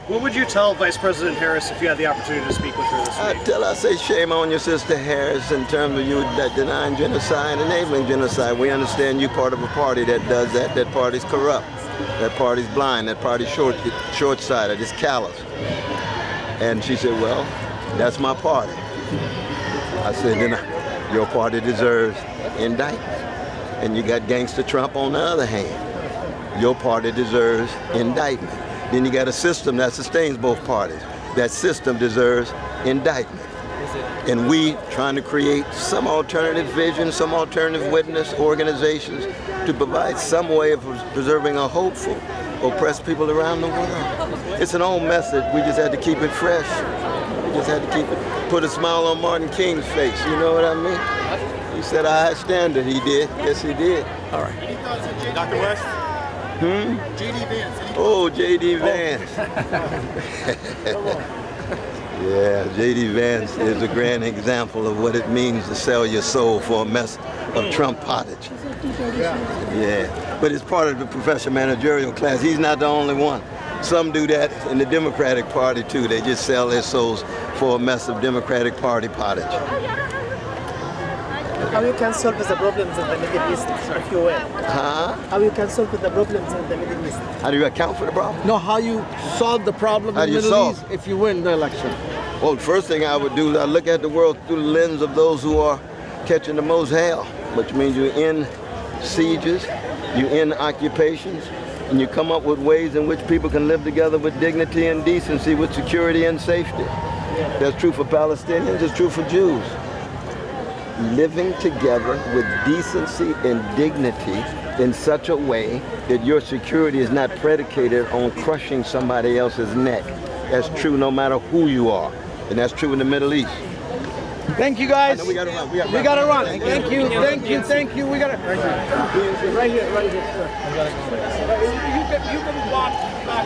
What would you tell Vice President Harris if you had the opportunity to speak with her this week? I say shame on your sister Harris in terms of you denying genocide, enabling genocide. We understand you part of a party that does that. That party's corrupt. That party's blind. That party's short-sighted. It's callous. And she said, well, that's my party. I said, then your party deserves indictment. And you got Gangster Trump on the other hand. Your party deserves indictment. Then you got a system that sustains both parties. That system deserves indictment. And we trying to create some alternative vision, some alternative witness organizations to provide some way of preserving a hopeful, oppressed people around the world. It's an old message. We just had to keep it fresh. We just had to keep it, put a smile on Martin King's face. You know what I mean? He set a high standard. He did. Yes, he did. All right. Dr. West? J.D. Vance. Oh, J.D. Vance. Yeah, J.D. Vance is a grand example of what it means to sell your soul for a mess of Trump pottage. Yeah, but it's part of the professional managerial class. He's not the only one. Some do that in the Democratic Party too. They just sell their souls for a mess of Democratic Party pottage. How you can solve the problems in the Middle East if you win? How you can solve the problems in the Middle East? How do you account for the problem? No, how you solve the problem in the Middle East if you win the election? Well, the first thing I would do is I look at the world through the lens of those who are catching the most hell, which means you're in sieges, you're in occupations, and you come up with ways in which people can live together with dignity and decency, with security and safety. That's true for Palestinians, it's true for Jews. Living together with decency and dignity in such a way that your security is not predicated on crushing somebody else's neck. That's true no matter who you are. And that's true in the Middle East. Thank you, guys. We gotta run. We gotta run. Thank you. We gotta. Right here, right here. You can walk back.